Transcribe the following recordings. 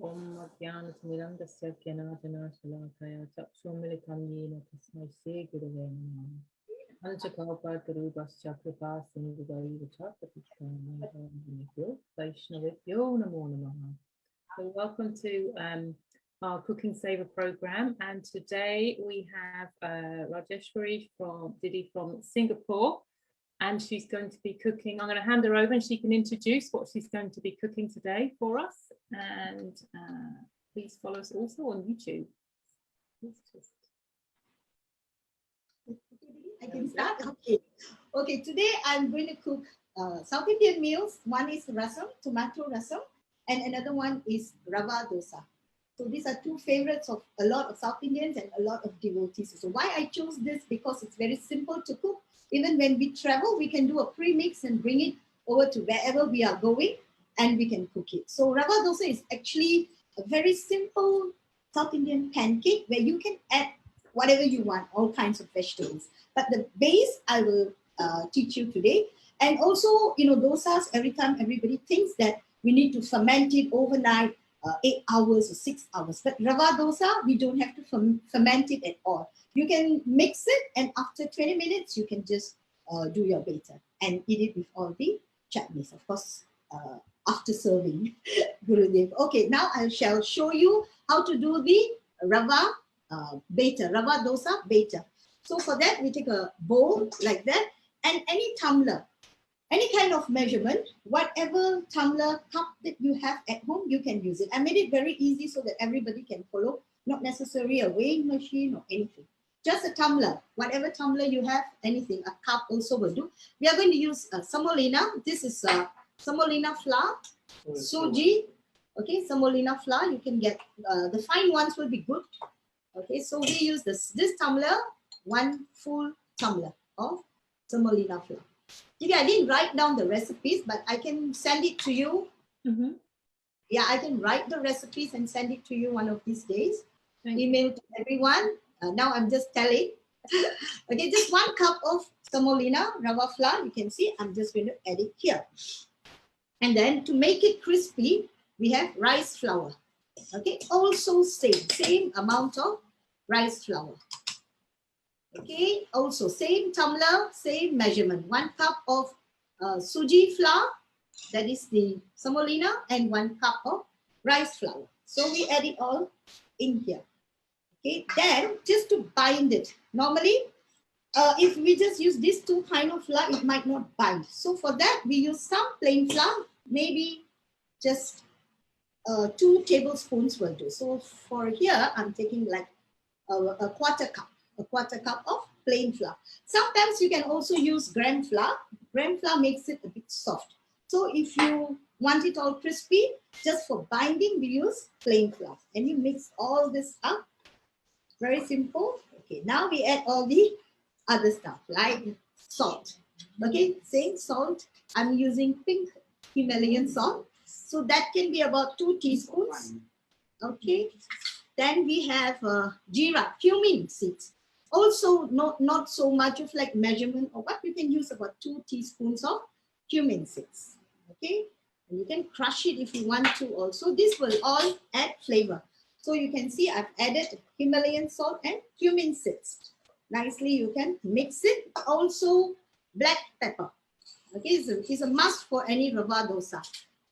Om Madhyanathmirandasya Kyanajana Shalakaya Chakshumilitam Yena Tasmai Shri Gurave Namaha Anchakalpatarubhascha Kripa Sindhudaiva Chakapittanabhyo Vaishnavibhyo Namo Namaha. So welcome to our Cooking Saver program, and today we have Rajeswary Didi from Singapore, and she's going to be cooking. I'm going to hand her over and she can introduce what she's going to be cooking today for us. And please follow us also on YouTube. I can start? Okay, today I'm going to cook South Indian meals. One is rasam, tomato rasam, and another one is Rava Dosa. So these are two favorites of a lot of South Indians and a lot of devotees. So why I chose this? Because it's very simple to cook. Even when we travel, we can do a pre-mix and bring it over to wherever we are going, and we can cook it. So Rava Dosa is actually a very simple South Indian pancake where you can add whatever you want, all kinds of vegetables. But the base I will teach you today. And also, dosas, every time everybody thinks that we need to ferment it overnight, 8 hours or 6 hours. But Rava Dosa, we don't have to ferment it at all. You can mix it, and after 20 minutes, you can just do your batter and eat it with all the chutneys, of course, after serving. Gurudev. Okay, now I shall show you how to do the Rava batter, Rava Dosa batter. So for that, we take a bowl like that, and any tumbler, any kind of measurement, whatever tumbler cup that you have at home, you can use it. I made it very easy so that everybody can follow, not necessarily a weighing machine or anything. Just a tumbler, whatever tumbler you have, anything, a cup also will do. We are going to use semolina. This is semolina flour, suji. Okay, semolina flour, you can get, the fine ones will be good. Okay, so we use this tumbler, one full tumbler of semolina flour. Okay, I didn't write down the recipes, but I can send it to you. Mm-hmm. Yeah, I can write the recipes and send it to you one of these days. Email to everyone. Now I'm just telling. Okay, just 1 cup of semolina rava flour. You can see I'm just going to add it here. And then to make it crispy, we have rice flour. Okay, also same amount of rice flour. Okay, also same tumbler, same measurement. 1 cup of suji flour, that is the semolina, and 1 cup of rice flour. So we add it all in here. Okay, then just to bind it. Normally, if we just use these 2 kind of flour, it might not bind. So for that, we use some plain flour, maybe just 2 tablespoons will do. So for here, I'm taking like a quarter cup of plain flour. Sometimes you can also use gram flour. Gram flour makes it a bit soft. So if you want it all crispy, just for binding, we use plain flour. And you mix all this up. Very simple. Okay, now we add all the other stuff like salt. Okay, same salt. I'm using pink Himalayan salt. So that can be about 2 teaspoons. Okay. Then we have jeera, cumin seeds. Also, not so much of like measurement or what. You can use about 2 teaspoons of cumin seeds. Okay. And you can crush it if you want to also. This will all add flavor. So you can see I've added Himalayan salt and cumin seeds. Nicely, you can mix it. Also, black pepper. Okay, so it's a must for any Rava Dosa.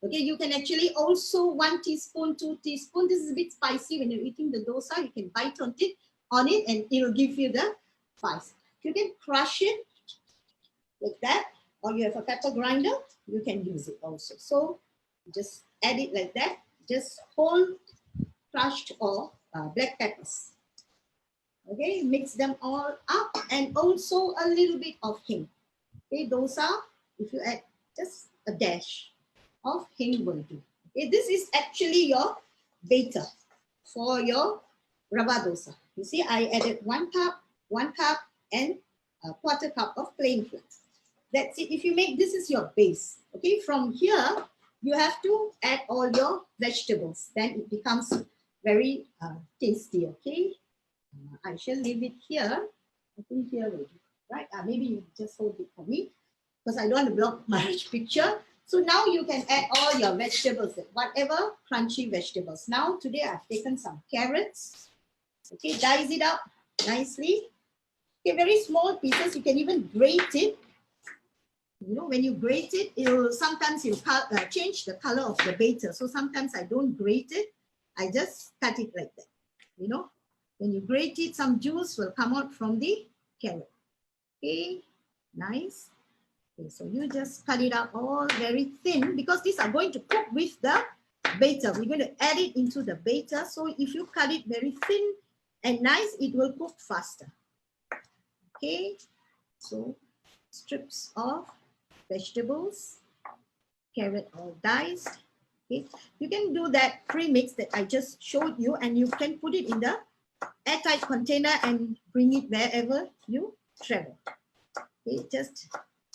Okay, you can actually also 1 teaspoon, 2 teaspoons. This is a bit spicy. When you're eating the dosa, you can bite on it and it will give you the spice. You can crush it like that, or you have a pepper grinder, you can use it also. So just add it like that. Just whole crushed or black peppers. Okay, mix them all up, and also a little bit of hing. Okay, dosa, if you add just a dash of hing will do. Okay, this is actually your batter for your Rava Dosa. You see, I added 1 cup, and a quarter cup of plain flour. That's it. If you make, this is your base. Okay, from here, you have to add all your vegetables. Then it becomes very tasty. Okay, I shall leave it here. I think here will do, right? Maybe you just hold it for me because I don't want to block my picture. So now you can add all your vegetables, whatever crunchy vegetables. Now today I've taken some carrots. Okay, dice it up nicely. Okay, very small pieces. You can even grate it. You know, when you grate it, sometimes it'll change the color of the batter. So sometimes I don't grate it. I just cut it like that. You know, when you grate it, some juice will come out from the carrot. Okay, nice. Okay, so you just cut it up all very thin because these are going to cook with the batter. We're going to add it into the batter. So if you cut it very thin and nice, it will cook faster. Okay, so strips of vegetables, carrot all diced. Okay, you can do that pre-mix that I just showed you, and you can put it in the airtight container and bring it wherever you travel. Okay, just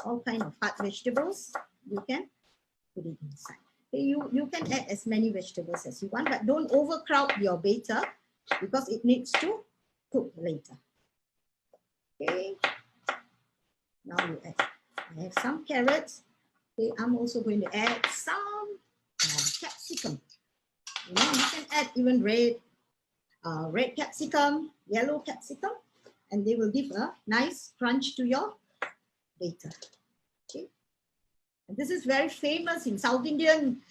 all kind of hard vegetables, you can put it inside. Okay, you can add as many vegetables as you want, but don't overcrowd your batter because it needs to cook later. Okay, now you add. I have some carrots. Okay, I'm also going to add some capsicum. You know, you can add even red capsicum, yellow capsicum, and they will give a nice crunch to your batter. Okay, and this is very famous in South Indian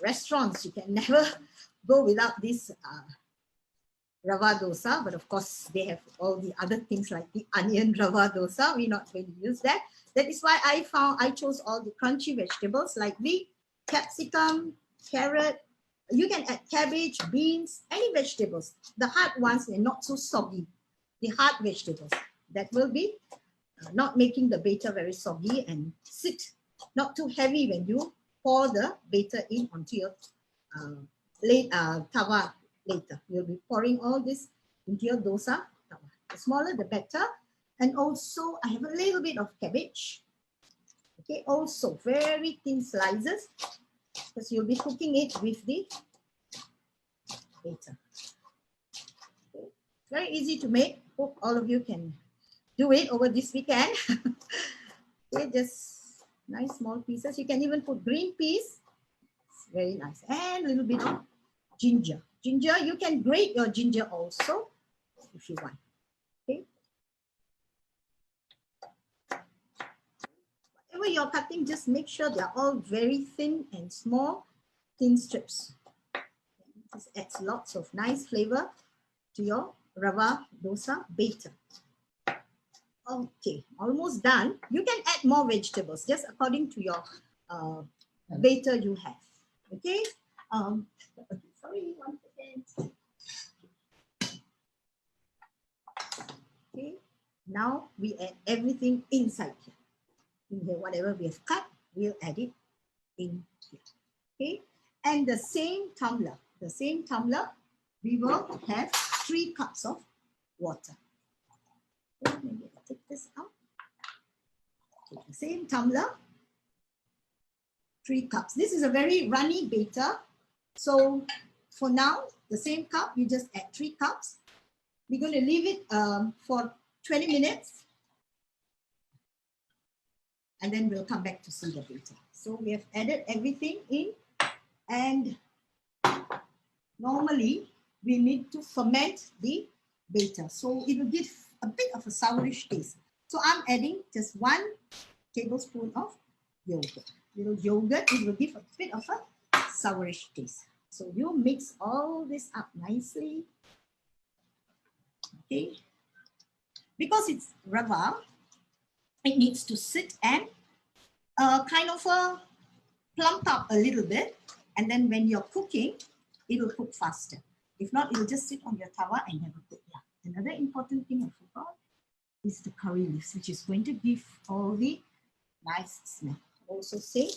restaurants. You can never go without this Rava Dosa, but of course they have all the other things like the onion Rava Dosa. We're not going to use that. That is why I chose all the crunchy vegetables like the capsicum, carrot. You can add cabbage, beans, any vegetables. The hard ones, they're not so soggy. The hard vegetables that will be not making the batter very soggy and sit not too heavy when you pour the batter in onto your tawa later. You'll be pouring all this into your dosa tawa. The smaller, the better. And also, I have a little bit of cabbage. Okay, also very thin slices because you'll be cooking it with the batter. Okay. Very easy to make. Hope all of you can do it over this weekend. Okay, just nice small pieces. You can even put green peas. It's very nice. And a little bit of ginger. Ginger, you can grate your ginger also if you want. Okay. Whatever you're cutting, just make sure they're all very thin and small, thin strips. This adds lots of nice flavor to your Rava Dosa batter. Okay, almost done. You can add more vegetables just according to your batter you have. Okay. Sorry, one second. Okay. Now we add everything inside here. In here, whatever we have cut, we'll add it in here. Okay. And the same tumbler, we will have 3 cups of water. Okay, maybe I'll take this out. Take the same tumbler, 3 cups. This is a very runny batter. So for now, the same cup, you just add 3 cups. We're going to leave it for 20 minutes. And then we'll come back to see the batter. So we have added everything in. And normally, we need to ferment the batter. So it will give a bit of a sourish taste. So I'm adding just 1 tablespoon of yogurt. Little yogurt, it will give a bit of a sourish taste. So you mix all this up nicely. Okay. Because it's rava, it needs to sit and kind of plump up a little bit. And then when you're cooking, it will cook faster. If not, it will just sit on your tawa and never cook. Yeah. Another important thing I forgot is the curry leaves, which is going to give all the nice smell. Also say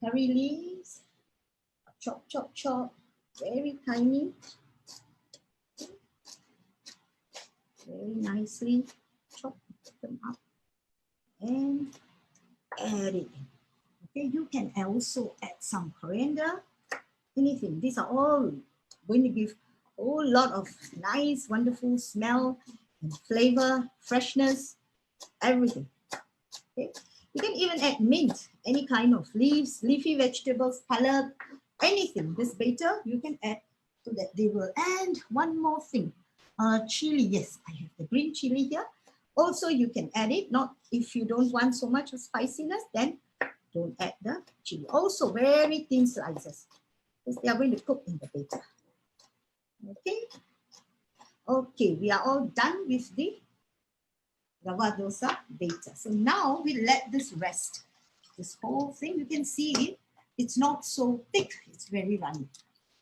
curry leaves, chop, chop, chop, very tiny, very nicely chop them up and add it in. Okay, you can also add some coriander, anything. These are all going to give a whole lot of nice, wonderful smell and flavor, freshness, everything. Okay. You can even add mint, any kind of leaves, leafy vegetables, salad, anything. This batter you can add so that they will. And one more thing, chili. Yes, I have the green chili here. Also, you can add it. Not if you don't want so much of spiciness, then don't add the chili. Also, very thin slices, because they are going to cook in the batter. Okay. Okay, we are all done with the Rava Dosa batter. So now we let this rest. This whole thing, you can see it. It's not so thick. It's very runny.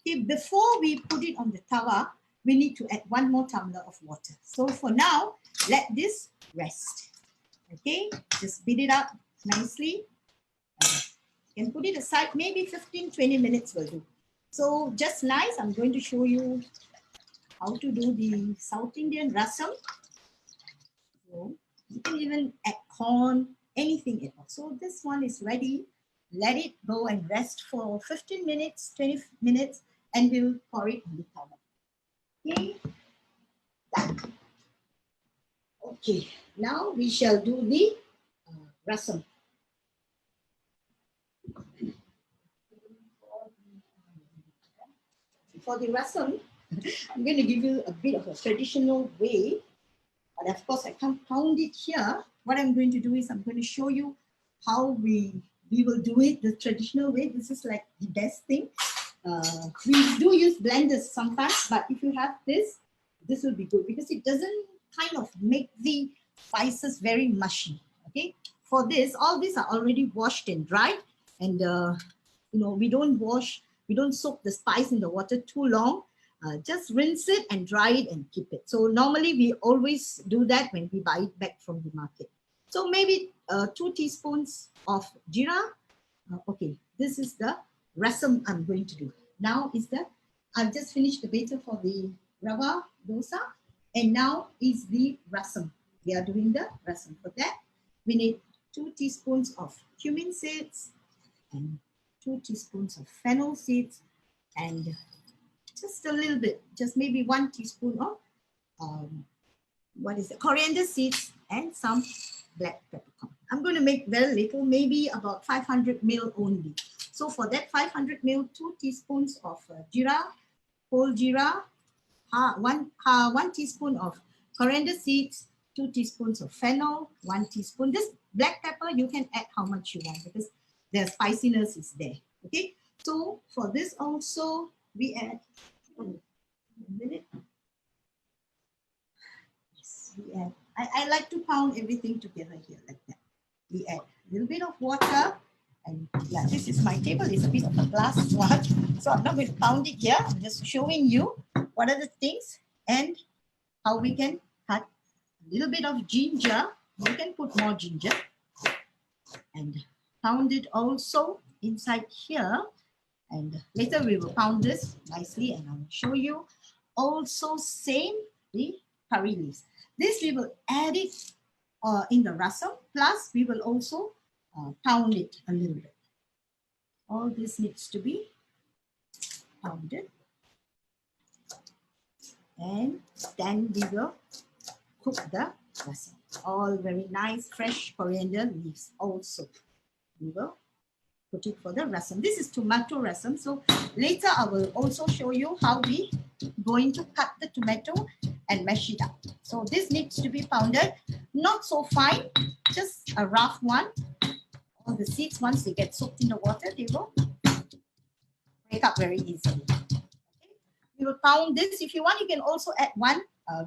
Okay, before we put it on the tawa, we need to add 1 more tumbler of water. So for now, let this rest. Okay, just beat it up nicely. You can put it aside, maybe 15-20 minutes will do. So just nice, I'm going to show you how to do the South Indian rasam. So you can even add corn, anything else. So this one is ready. Let it go and rest for 15 minutes, 20 minutes, and we'll pour it on the tawa. Okay, done. Okay, now we shall do the rasam. For the rasam, I'm going to give you a bit of a traditional way, but of course I can't pound it here. What I'm going to do is I'm going to show you how we will do it the traditional way. This is like the best thing. We do use blenders sometimes, but if you have this will be good because it doesn't kind of make the spices very mushy. Okay, for this, all these are already washed and dried, and you know, we don't soak the spice in the water too long. Just rinse it and dry it and keep it. So normally we always do that when we buy it back from the market. So maybe 2 teaspoons of jeera. Okay, this is the rasam I'm going to do. Now is the, I've just finished the batter for the Rava Dosa, and now is the rasam. We are doing the rasam. For that, we need 2 teaspoons of cumin seeds and 2 teaspoons of fennel seeds, and just a little bit, just maybe 1 teaspoon of coriander seeds and some black peppercorn. I'm going to make very little, maybe about 500 ml only. So for that 500 ml, 2 teaspoons of jeera, whole jeera, 1 teaspoon of coriander seeds, 2 teaspoons of fennel, 1 teaspoon. This black pepper, you can add how much you want because the spiciness is there. Okay, so for this also we add yes, we add. I like to pound everything together here like that. We add a little bit of water, and yeah, this is my table. It's a bit of a glass one, so I'm not going to pound it here. I'm just showing you what are the things and how we can cut a little bit of ginger. You can put more ginger and pound it also inside here. And later we will pound this nicely and I will show you. Also same, the curry leaves. This we will add it in the rasam, plus we will also pound it a little bit. All this needs to be pounded. And then we will cook the rasam. All very nice fresh coriander leaves also. We will put it for the rasam. This is tomato rasam. So later I will also show you how we going to cut the tomato and mash it up. So this needs to be pounded, not so fine, just a rough one. All the seeds, once they get soaked in the water, they will break up very easily. Okay. We will pound this. If you want, you can also add 1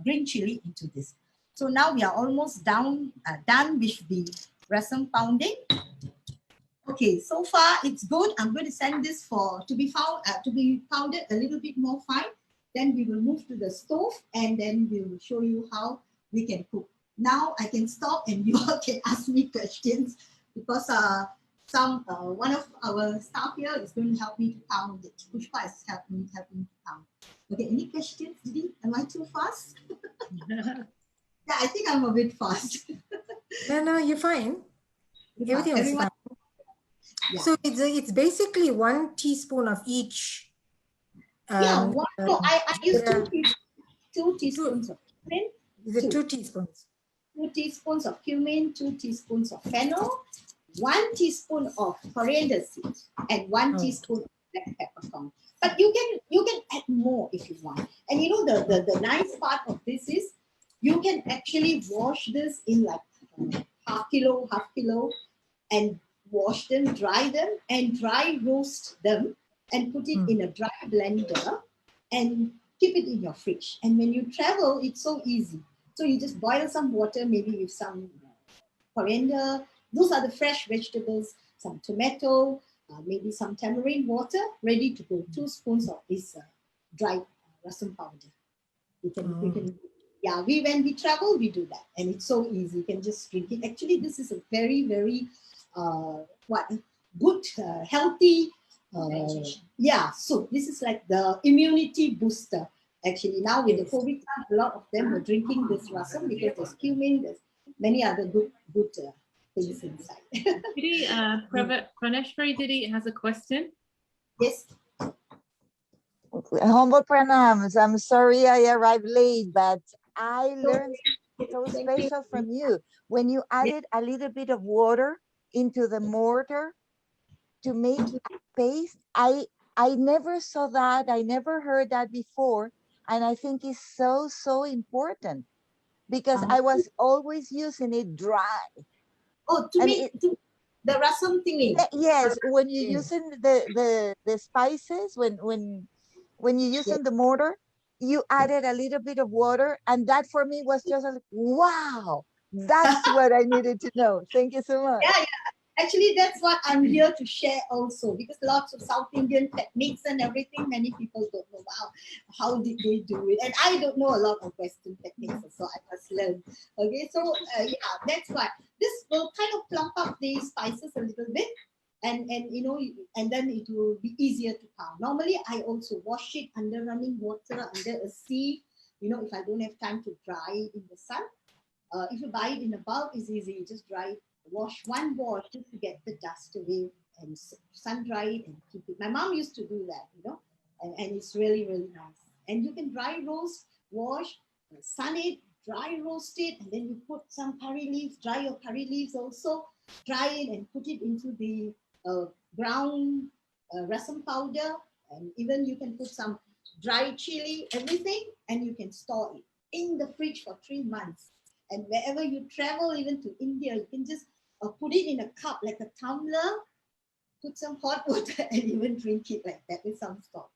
green chili into this. So now we are almost done with the rasam pounding. Okay, so far it's good. I'm going to send this to be pounded a little bit more fine. Then we will move to the stove and then we will show you how we can cook. Now I can stop and you all can ask me questions because one of our staff here is going to help me to pound it. Pushpa is helping to pound. Okay, any questions, Didi? Am I too fast? Yeah, I think I'm a bit fast. No, you're fine. Everything was fine. Yeah. So it's basically 1 teaspoon of each. I use 2 teaspoons of cumin. Is it 2 teaspoons? 2 teaspoons of cumin, 2 teaspoons of fennel, 1 teaspoon of coriander seeds, and 1 teaspoon of black peppercorn. But you can add more if you want. And you know the nice part of this is you can actually wash this in like half kilo, and wash them, dry them, and dry roast them, and put it in a dry blender and keep it in your fridge. And when you travel, it's so easy. So you just boil some water, maybe with some coriander. Those are the fresh vegetables, some tomato, maybe some tamarind water, ready to go. 2 spoons of this dried rasam powder. When we travel, we do that. And it's so easy. You can just drink it. Actually, this is a very, very good, healthy, so this is like the immunity booster. Actually, now with the COVID time, a lot of them are drinking this rasam because there's cumin, there's many other good things inside. Didi, Rajeswary Didi has a question. Yes. Humble pranams. I'm sorry I arrived late, but I learned so special from you. When you added a little bit of water into the mortar to make a paste, I never saw that. I never heard that before. And I think it's so important because I was always using it dry. Oh, to the rasam thingy. Yes, when you're using the spices, when you're using the mortar, you added a little bit of water, and that for me was just like, wow, that's what I needed to know. Thank you so much. Yeah. Actually, that's what I'm here to share also, because lots of South Indian techniques and everything, many people don't know, wow, how did they do it? And I don't know a lot of Western techniques, so I must learn. Okay, so that's why. This will kind of plump up the spices a little bit, and then it will be easier to pound. Normally, I also wash it under running water, under a sieve, if I don't have time to dry it in the sun. If you buy it in a bulk, it's easy. You just dry it. Wash one wash just to get the dust away and sun dry it and keep it. My mom used to do that, and it's really, really nice. And you can dry roast, wash, sun it, dry roast it, and then you put some curry leaves, dry your curry leaves also, dry it and put it into the brown rasam powder, and even you can put some dry chili, everything, and you can store it in the fridge for 3 months. And wherever you travel, even to India, you can just put it in a cup, like a tumbler, put some hot water and even drink it like that with some salt.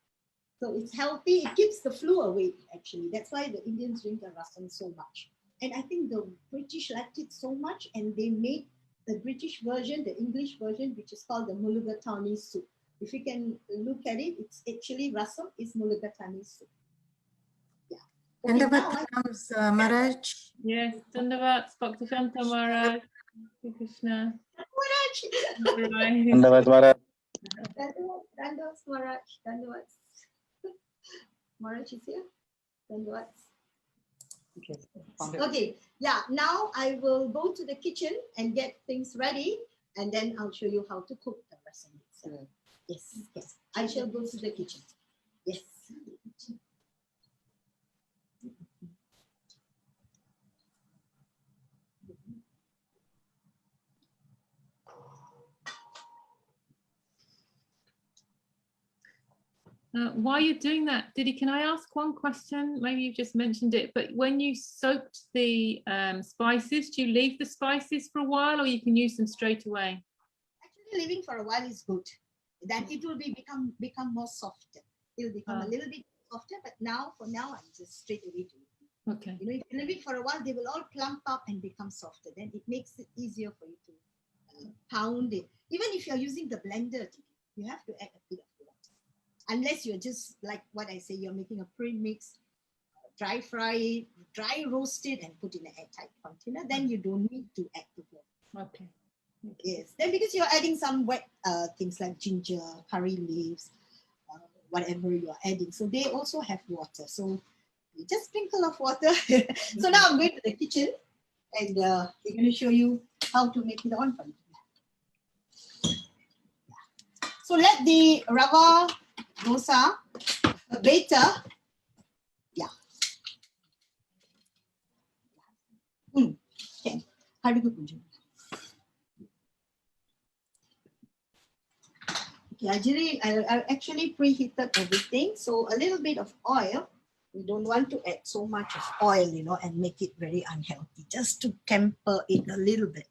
So it's healthy. It keeps the flu away, actually. That's why the Indians drink the rasam so much. And I think the British liked it so much, and they made the British version, the English version, which is called the mulligatawny soup. If you can look at it, it's actually rasam is mulligatawny soup. Yeah. Okay, Dandavat, Maharaj. Yes, Dandavat, Bhakti Shanta Maharaj, Krishna. Dandavat Maharaj. Dandavat Maharaj. Dandavat. Maharaj is here. Dandavat. Okay, now I will go to the kitchen and get things ready, and then I'll show you how to cook the rasam itself. Yes, I shall go to the kitchen. Yes. While you're doing that, Didi, can I ask one question? Maybe you just mentioned it, but when you soaked the spices, do you leave the spices for a while, or you can use them straight away? Actually, leaving for a while is good. Then it will become more softer. It will become a little bit softer, but for now, I'm just straight away doing it. Okay. If you leave it for a while, they will all plump up and become softer. Then it makes it easier for you to pound it. Even if you're using the blender, you have to add a bit of water. Unless you're just like what I say, you're making a pre-mix, dry fry it, dry roast it, and put in an airtight container, then you don't need to add the water. Okay. Yes, then because you're adding some wet things like ginger, curry leaves, whatever you're adding. So they also have water. So you just sprinkle of water. So now I'm going to the kitchen, and we're going to show you how to make it on for you. So let the Rava Dosa batter. Okay. Okay, I actually preheated everything. So a little bit of oil. We don't want to add so much of oil, you know, and make it very unhealthy. Just to temper it a little bit.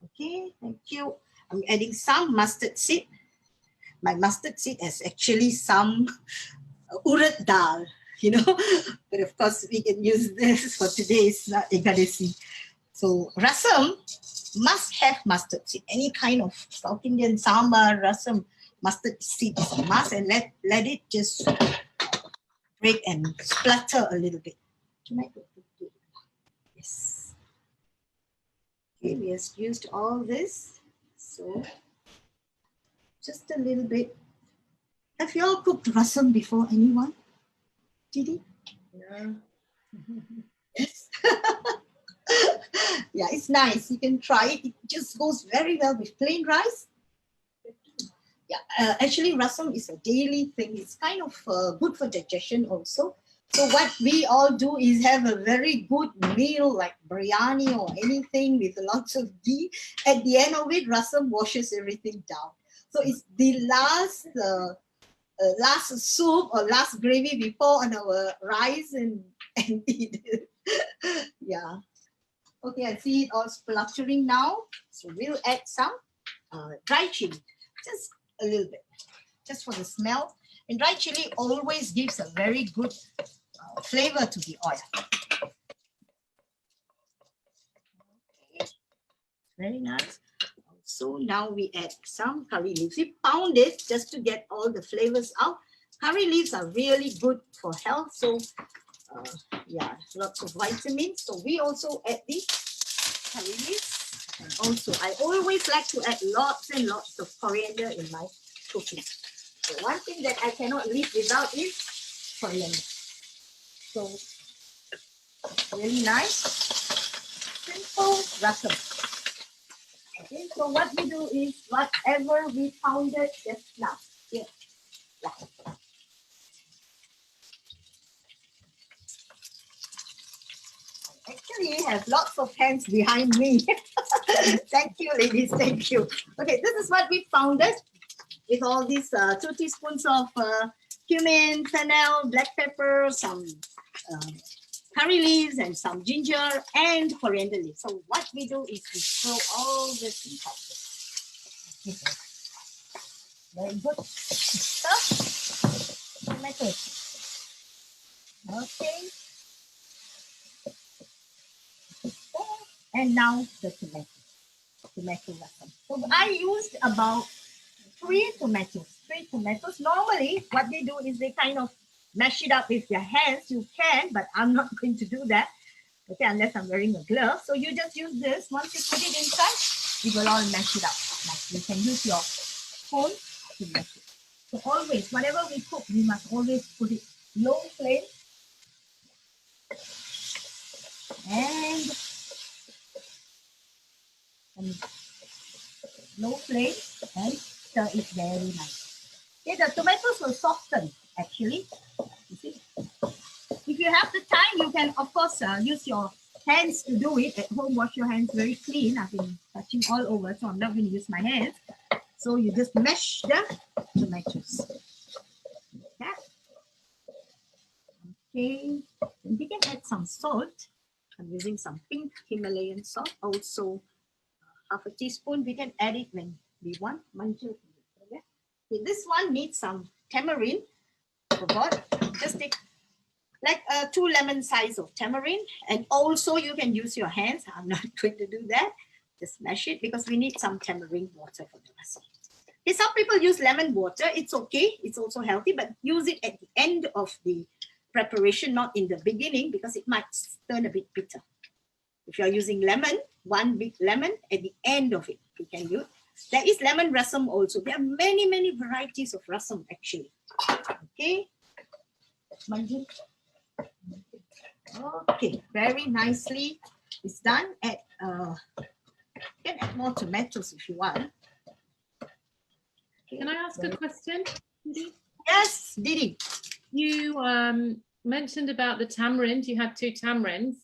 Okay, thank you. I'm adding some mustard seed. My mustard seed has actually some urad dal, you know, but of course we can use this for today's ekadasi. So rasam must have mustard seed. Any kind of South Indian sambar, rasam, mustard seed is a must, and let it just break and splutter a little bit. Yes. Okay, we have used all this. So just a little bit. Have you all cooked rasam before, anyone? Didi? Yeah. Yes. Yeah, it's nice. You can try it. It just goes very well with plain rice. Yeah, actually rasam is a daily thing. It's kind of good for digestion also. So what we all do is have a very good meal like biryani or anything with lots of ghee. At the end of it, rasam washes everything down. So it's the last soup or last gravy we pour on our rice and eat it. Yeah. Okay, I see it all spluttering now. So we'll add some dry chili, just a little bit, just for the smell. And dry chili always gives a very good flavor to the oil. Okay. Very nice. So now we add some curry leaves. We pound it just to get all the flavors out. Curry leaves are really good for health. So yeah, lots of vitamins. So we also add the curry leaves. And also, I always like to add lots and lots of coriander in my cooking. So one thing that I cannot live without is coriander. So really nice, simple rasam. Okay, so what we do is whatever we pounded just now. Here. Yeah. Actually, I have lots of hands behind me. Thank you, ladies. Thank you. Okay, this is what we pounded with all these 2 teaspoons of cumin, fennel, black pepper, some curry leaves, and some ginger and coriander leaves. So what we do is we throw all this inside. Very good. Tomatoes. Okay. And now the tomato rasam. So I used about 3 tomatoes. Normally, what they do is they kind of mash it up with their hands. You can, but I'm not going to do that. Okay, unless I'm wearing a glove. So you just use this. Once you put it inside, it will all mash it up. Like you can use your phone to mash it. So always, whatever we cook, we must always put it low flame. And low flame and stir it very nice. Okay, the tomatoes will soften actually. You see? If you have the time, you can of course use your hands to do it. At home, wash your hands very clean. I've been touching all over, so I'm not going to use my hands. So you just mash the tomatoes. Okay, and we can add some salt. I'm using some pink Himalayan salt. Also, half a teaspoon. We can add it when we want. Okay, this one needs some tamarind. Forgot. Just take like 2 lemon size of tamarind, and also you can use your hands. I'm not going to do that. Just mash it because we need some tamarind water for the rasam. Okay, some people use lemon water. It's okay. It's also healthy, but use it at the end of the preparation, not in the beginning, because it might turn a bit bitter. If you're using lemon, 1 big lemon at the end of it, you can use. There is lemon rasam also. There are many, many varieties of rasam actually. Okay. Okay, very nicely. It's done. You can add more tomatoes if you want. Can I ask a question, Didi? Yes, Didi. You mentioned about the tamarind. You had 2 tamarinds.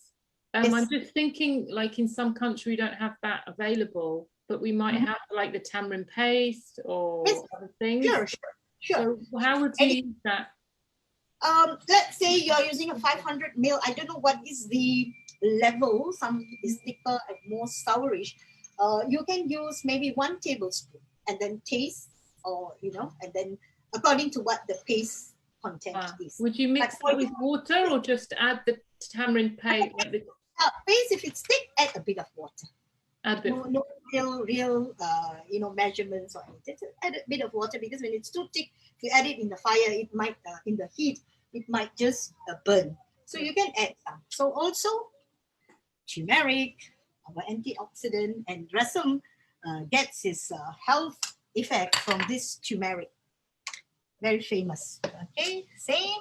Yes. I'm just thinking, like in some country, we don't have that available. but we might have like the tamarind paste or Yes. other things. Sure. So how would you use that? Let's say you're using a 500 ml. I don't know what is the level. Some is thicker and more sourish. You can use maybe 1 tablespoon and then taste, or and then according to what the paste content is. Would you mix it with water or just add the tamarind paste? Paste, if it's thick, add a bit of water. Add a bit. No real measurements or anything. Just add a bit of water, because when it's too thick, if you add it in the fire, it might in the heat, it might just burn. So you can add some. So also turmeric, our antioxidant, and Rasam gets his health effect from this turmeric. Very famous. Okay, same.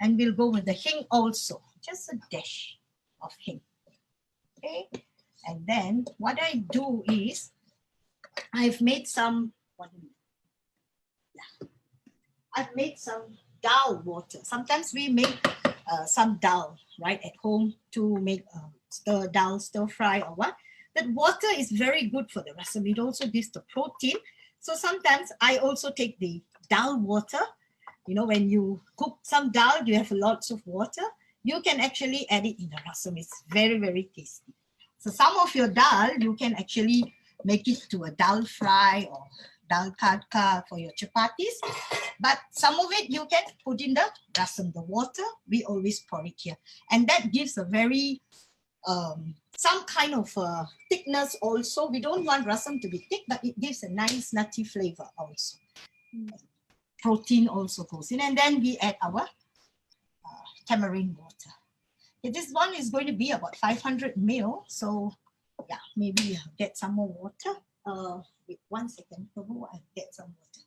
And we'll go with the hing also. Just a dash of hing. Okay. And then what I do is I've made some dal water. Sometimes we make some dal right at home to make stir fry or what. That water is very good for the rasam. It also gives the protein. So sometimes I also take the dal water. When you cook some dal, you have lots of water. You can actually add it in the rasam. It's very, very tasty. So some of your dal, you can actually make it to a dal fry or dal tadka for your chapatis. But some of it you can put in the rasam, the water. We always pour it here. And that gives a very, some kind of thickness also. We don't want rasam to be thick, but it gives a nice nutty flavor also. Protein also goes in. And then we add our tamarind water. This one is going to be about 500 ml. So yeah, maybe get some more water. Wait 1 second. I'll get some water.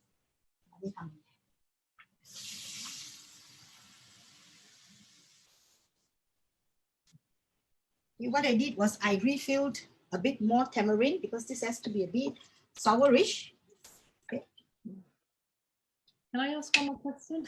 What I did was I refilled a bit more tamarind, because this has to be a bit sourish. Okay. Can I ask one more question?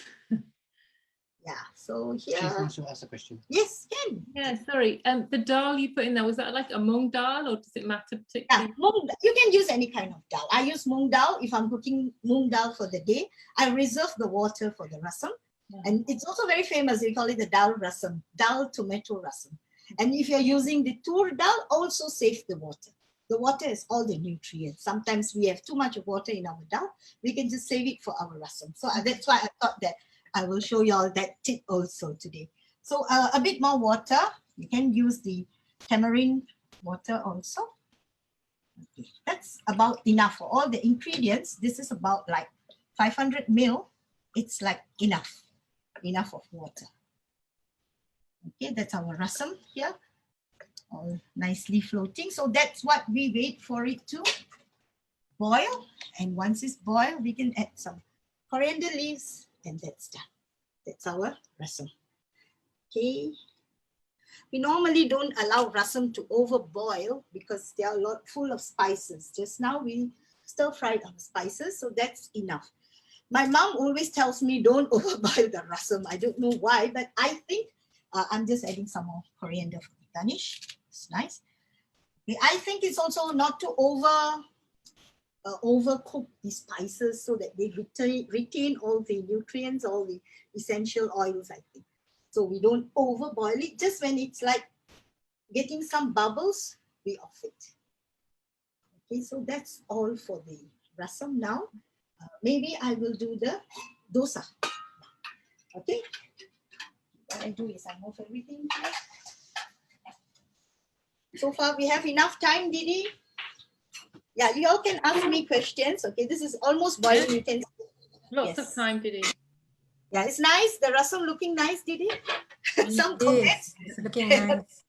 Yeah, so here. She wants to ask a question. Yes, can. Yeah, sorry. The dal you put in there, was that like a mung dal, or does it matter particularly? Yeah, you can use any kind of dal. I use mung dal. If I'm cooking mung dal for the day, I reserve the water for the rasam. Yeah. And it's also very famous. We call it the dal rasam, dal tomato rasam. And if you're using the tur dal, also save the water. The water is all the nutrients. Sometimes we have too much water in our dal. We can just save it for our rasam. So that's why I thought that I will show you all that tip also today. So a bit more water. You can use the tamarind water also. Okay, that's about enough for all the ingredients. This is about like 500 ml. It's like enough of water. Okay, that's our rasam here. All nicely floating. So that's what we wait for it to boil. And once it's boiled, we can add some coriander leaves. And that's done. That's our rasam. Okay. We normally don't allow rasam to overboil because they are full of spices. Just now we stir fried our spices, so that's enough. My mom always tells me don't overboil the rasam. I don't know why, but I think I'm just adding some more coriander for the garnish. It's nice. Okay. I think it's also not to overcook the spices so that they retain all the nutrients, all the essential oils, I think. So we don't overboil it. Just when it's like getting some bubbles, we off it. Okay, so that's all for the rasam now. Maybe I will do the dosa. Okay. What I do is I move everything here. So far we have enough time, Didi. Yeah, you all can ask me questions. Okay, this is almost boiling. You can Lots of time, Didi. Yeah, it's nice. The rasam looking nice, Didi. Some comments. It's looking nice.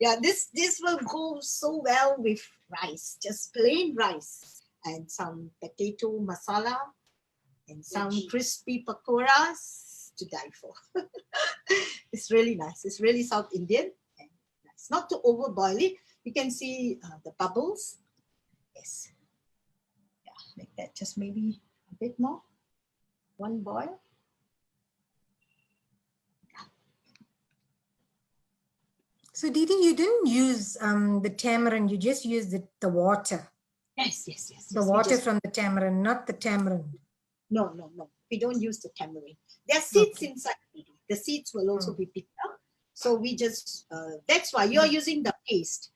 Yeah, this will go so well with rice, just plain rice, and some potato masala, and some crispy pakoras to die for. It's really nice. It's really South Indian. And nice. Not to overboil it. You can see the bubbles. Yes. Yeah, like that. Just maybe a bit more. One boil. So Didi, you didn't use the tamarind, you just used the water. Yes, yes, yes. The yes. water from the tamarind, not the tamarind. No, no, no. We don't use the tamarind. There are seeds Okay. inside. The seeds will also be picked up. So we just, that's why you're using the paste.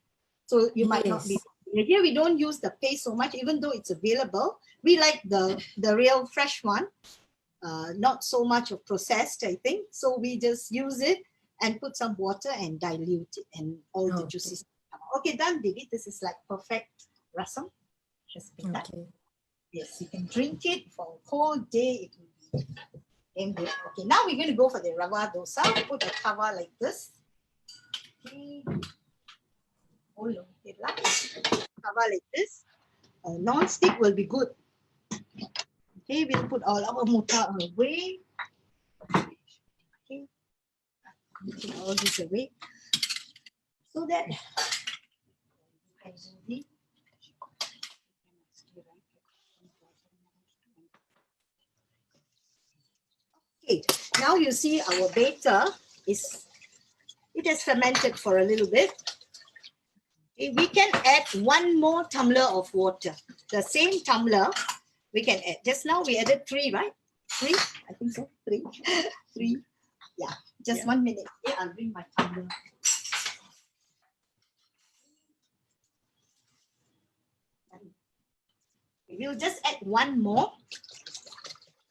So you might not be. Yes. Here we don't use the paste so much, even though it's available. We like the real fresh one. Not so much of processed, I think. So we just use it and put some water and dilute it and all the juices. Okay, done, Didi. This is like perfect rasam. Just pick that. Okay. Yes, you can drink it for a whole day. It will be damn good. Okay, now we're going to go for the Rava Dosa. Put a cover like this. Okay. Hold on. Cover like this. Non-stick will be good. Okay, we'll put all our muta away. Okay, put all this away. So that okay, now you see our batter it has fermented for a little bit. Okay, we can add 1 more tumbler of water. The same tumbler we can add. Just now we added 3, right? 3? I think so. 3. 3. Yeah. Just 1 minute. Okay, I'll bring my tumbler. We'll just add 1 more.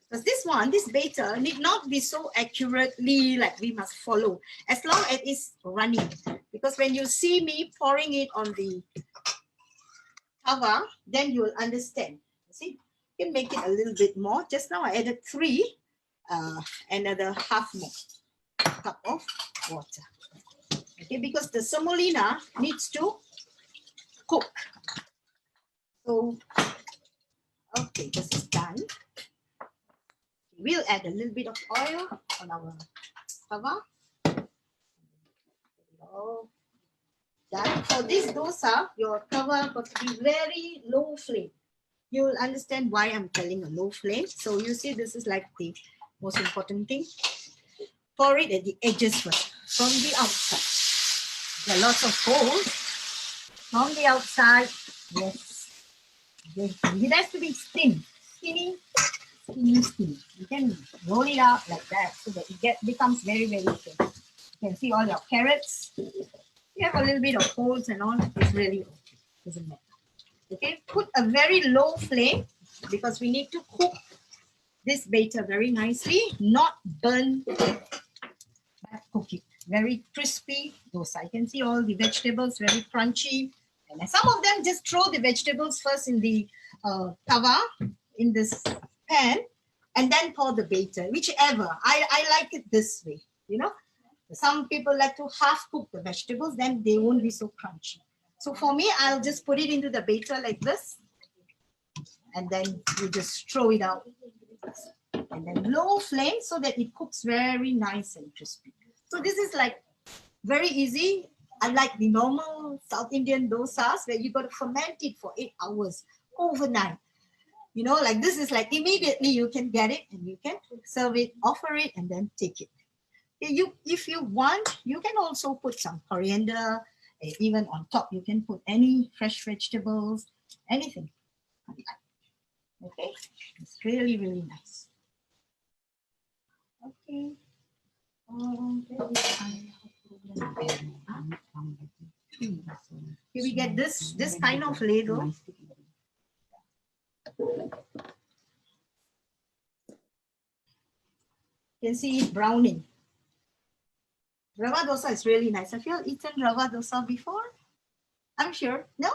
Because this batter need not be so accurately like we must follow. As long as it's running. Because when you see me pouring it on the cover, then you will understand. You see, you can make it a little bit more. Just now I added 3, another half more cup of water. Okay, because the semolina needs to cook. So, okay, this is done. We'll add a little bit of oil on our cover. Oh, done. For this dosa, your cover got to be very low flame. You'll understand why I'm telling a low flame. So you see, this is like the most important thing. Pour it at the edges first, from the outside. There are lots of holes. From the outside, yes. It has to be thin, skinny. You can roll it out like that so that it becomes very, very thin. You can see all your carrots. You have a little bit of holes and all. It's really okay. Doesn't matter. Okay, put a very low flame because we need to cook this batter very nicely, not burn, but cook it. Very crispy dosa. You can see all the vegetables very crunchy. And some of them just throw the vegetables first in the tawa, in this pan, and then pour the batter, whichever. I like it this way, you know. Some people like to half cook the vegetables, then they won't be so crunchy. So for me, I'll just put it into the batter like this, and then you just throw it out. And then low flame so that it cooks very nice and crispy. So this is like very easy, unlike the normal South Indian dosas where you got to ferment it for 8 hours overnight. You know, like this is like immediately you can get it and you can serve it, offer it, and then take it. If you want, you can also put some coriander, even on top. You can put any fresh vegetables, anything. Okay, it's really, really nice. Okay. Here we get this kind of ladle. You can see it browning. Rava dosa is really nice. Have you all eaten Rava dosa before? I'm sure. No?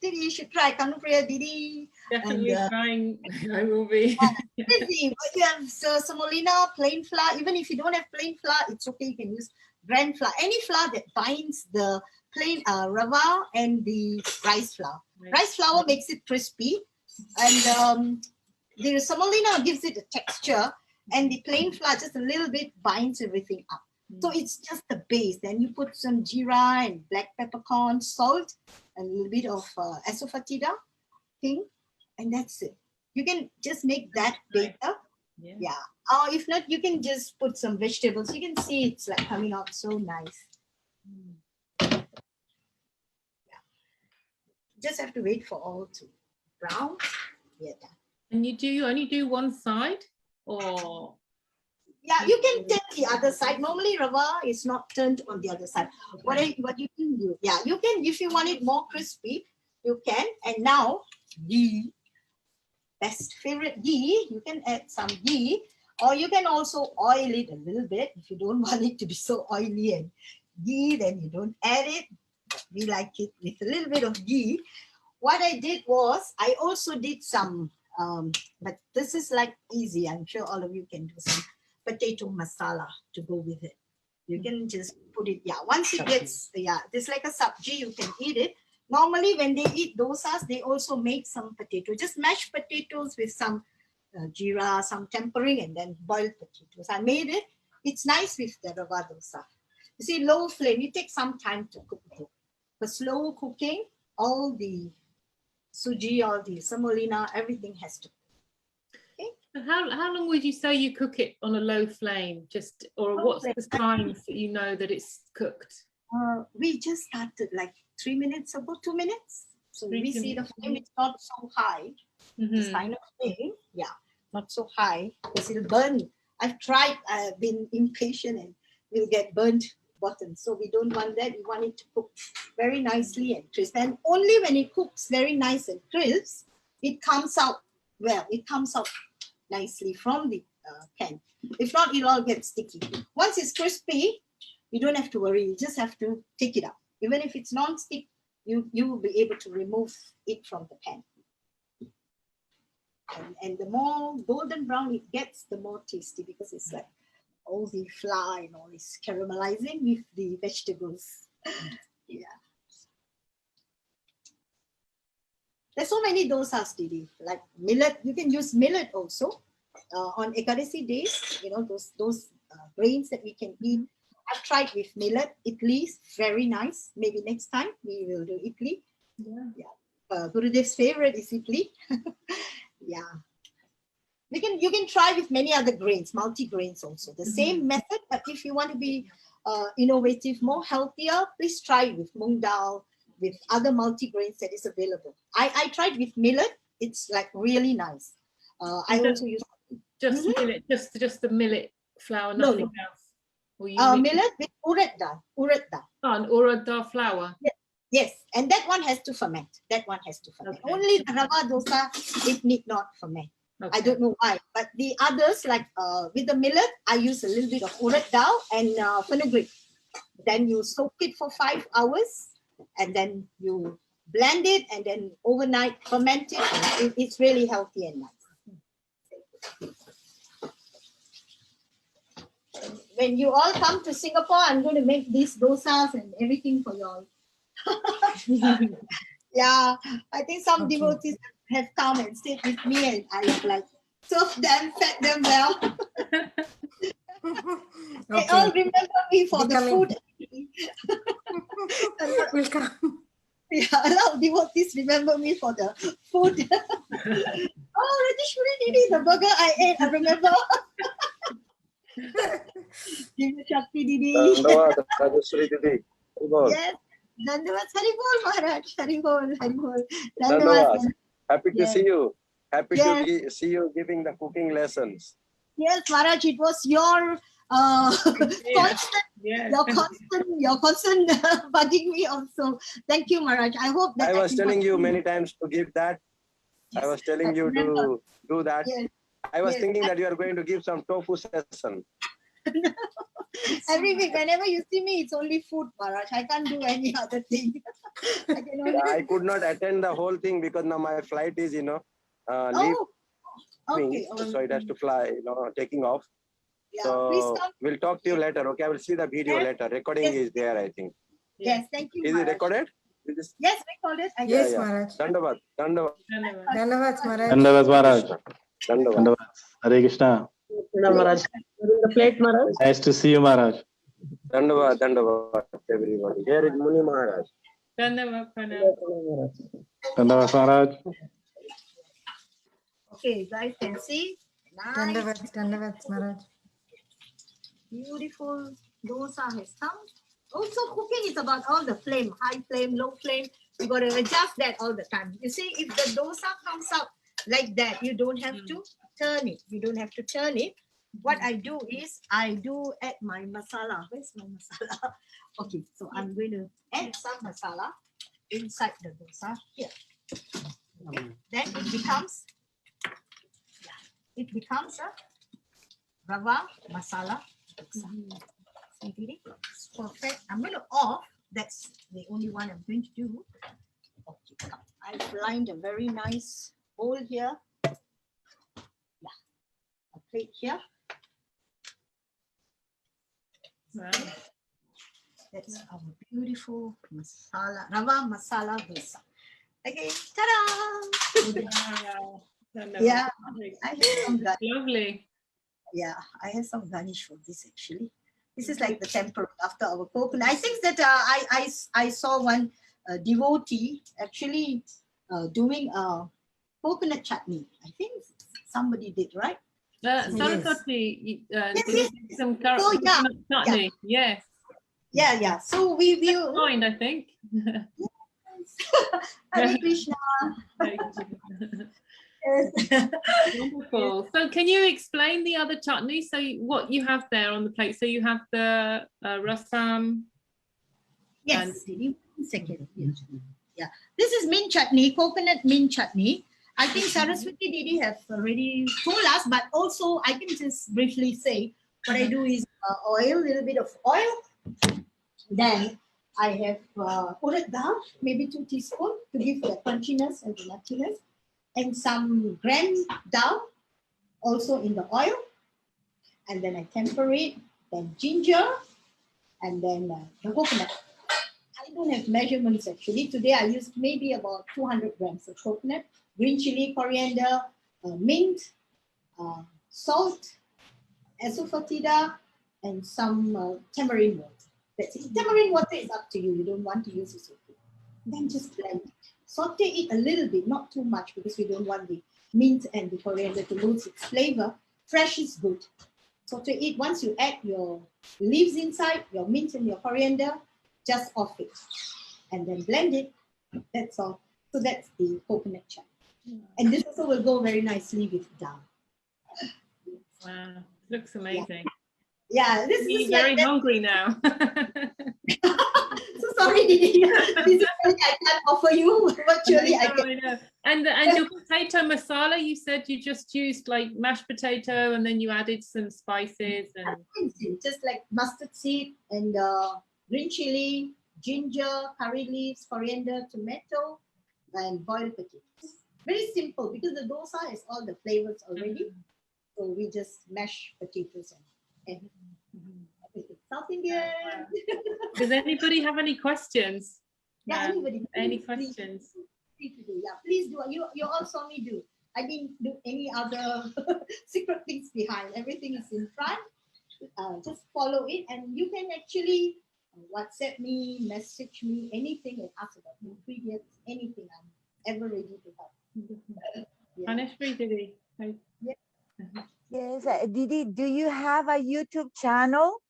Didi, you should try. Kanupriya, Didi. Definitely trying. I will be. Easy. But you have semolina, plain flour. Even if you don't have plain flour, it's okay. You can use bran flour. Any flour that binds the plain rava and the rice flour. Right. Rice flour makes it crispy. And the semolina gives it a texture. And the plain flour just a little bit binds everything up. So it's just the base. Then you put some jeera and black peppercorn, salt, a little bit of asafoetida thing, and that's it. You can just make that batter. Yeah. Or if not, you can just put some vegetables. You can see it's like coming out so nice. Yeah. just have to wait for all to brown. Yeah. And you only do one side, or? Yeah, you can turn the other side. Normally, rava is not turned on the other side. Okay. What you can do? Yeah, you can, if you want it more crispy, you can. And now, ghee, best favorite ghee. You can add some ghee, or you can also oil it a little bit if you don't want it to be so oily and ghee. Then you don't add it. We like it with a little bit of ghee. What I did was I also did some, but this is like easy. I'm sure all of you can do some potato masala to go with it. You can just put it, once it gets, it's like a sabji, you can eat it. Normally when they eat dosas, they also make some potato, just mashed potatoes with some jeera, some tempering, and then boiled potatoes. I made it. It's nice with the Rava dosa. You see, low flame, you take some time to cook it. For slow cooking, all the suji, all the semolina, everything has to. Okay. How long would you say you cook it on a low flame? Just, or what's the times that you know that it's cooked? We just started like 3 minutes ago, 2 minutes. So we see the flame is not so high. This kind of thing, not so high because it'll burn. I've tried. I've been impatient and we'll get burnt bottom. So we don't want that. We want it to cook very nicely and crisp. And only when it cooks very nice and crisp, it comes out well. It comes out nicely from the pan. If not, it'll all get sticky. Once it's crispy, you don't have to worry. You just have to take it out. Even if it's non-stick, you will be able to remove it from the pan. And the more golden brown it gets, the more tasty, because it's like all the flour and all is caramelizing with the vegetables. Yeah. There's so many dosas, Didi. Like millet, you can use millet also. On Ekadasi days, you know, those grains that we can eat. I've tried with millet, idli, very nice. Maybe next time we will do idli. Yeah. Gurudev's favorite is idli. Yeah. You can try with many other grains, multi-grains also. The same method, but if you want to be innovative, more healthier, please try with mung dal, with other multi-grains that is available. I tried with millet. It's like really nice. I also use millet, just the millet flour, nothing else. Millet with urad dal. Oh, and urad dal flour. Yes, and that one has to ferment. Okay. Only the Rava dosa, it need not ferment. Okay. I don't know why, but the others, like with the millet, I use a little bit of urad dal and fenugreek. Then you soak it for 5 hours, and then you blend it, and then overnight ferment it. It's really healthy and nice. When you all come to Singapore, I'm going to make these dosas and everything for you all. Yeah, I think some devotees have come and stayed with me, and I have like served them, fed them well. They all remember me for the food. We'll come. Yeah, a lot of devotees remember me for the food. Oh, Rajeswary didi, the burger I ate, I remember. Shakti didi. Rajeswary didi. Yes. Dandavad, Haribol, Maharaj. Haribol. Dandavad. Happy to see you. Happy to see you giving the cooking lessons. Yes, Maharaj, it was your constant bugging me also. Thank you, Maharaj. I hope that I was telling you many times to give that. Yes, I was telling you to do that. Yes. I was thinking that you are going to give some tofu session. Every week, whenever you see me, it's only food, Maharaj. I can't do any other thing. I could not attend the whole thing because now my flight is, leaving. Okay. So it has to fly, taking off. Yeah, so we'll talk to you later. Okay, I will see the video later. Recording is there, I think. Yes, thank you. Is Maharaj. It recorded? Yes, recorded. Yes, Maharaj. Dandavad. Dandavad, Maharaj. Dandavad, Maharaj. Dandavad. Hare Krishna. Maharaj. The plate, Maharaj. Nice to see you, Maharaj. Dandavad, everybody. Here is Muni Maharaj. Dandavad, Maharaj. Okay, guys can see. Nice. Dandavad, Maharaj. Beautiful dosa has come. Also, cooking is about all the flame, high flame, low flame. You got to adjust that all the time. You see, if the dosa comes out like that, you don't have to turn it. You don't have to turn it. What I do is I do add my masala. Where's my masala? Okay, so I'm going to add some masala inside the dosa here. Okay. Then it becomes a Rava masala dosa. See, it's perfect. I'm going to off. That's the only one I'm going to do. Okay, I've lined a very nice bowl here. Yeah, a plate here. Right. That's our beautiful masala, Rava masala dosa. Okay, ta-da! Wow. Yeah, I have some garnish. Lovely. Yeah, I have some garnish for this actually. This is like the tempura after our coconut. I think that I saw one devotee actually doing a coconut chutney. I think somebody did, right? Saraswati, Yes. some So, yeah, chutney. Yes. Yeah. So we will. Fine, I think. Hare Krishna. Wonderful. So can you explain the other chutney? So what you have there on the plate? So you have the rasam. Yes. One second. Yeah. This is mint chutney, coconut mint chutney. I think Saraswati Didi have already told us, but also I can just briefly say what I do is oil, little bit of oil. Then I have urad dal, maybe 2 teaspoons to give the crunchiness and the nuttiness. And some gram dal also in the oil. And then I temper it, then ginger, and then the coconut. I don't have measurements actually. Today I used maybe about 200 grams of coconut, green chili, coriander, mint, salt, asafoetida, and some tamarind water. That's it. Tamarind water is up to you. You don't want to use it. Then just blend it. Saute it a little bit, not too much, because we don't want the mint and the coriander to lose its flavor. Fresh is good. Saute it. Once you add your leaves inside, your mint and your coriander, just off it. And then blend it. That's all. So that's the coconut chai. And this also will go very nicely with dal. Wow, looks amazing. Yeah, this is very like hungry now. So sorry, Didi. This is something I can't offer you virtually. I know. And your potato masala, you said you just used like mashed potato and then you added some spices and just like mustard seed and green chili, ginger, curry leaves, coriander, tomato, and boiled potatoes. Very simple because the dosa has all the flavors already. So we just mash potatoes and South Indian. Does anybody have any questions? Yeah, anybody. Any questions? Please do. Yeah, please do. You all saw me do. I didn't do any other secret things behind. Everything is in front. Just follow it, and you can actually WhatsApp me, message me, anything, and ask about ingredients, anything. I'm ever ready to help. Rajeswary didi. Yes, Didi, do you have a YouTube channel?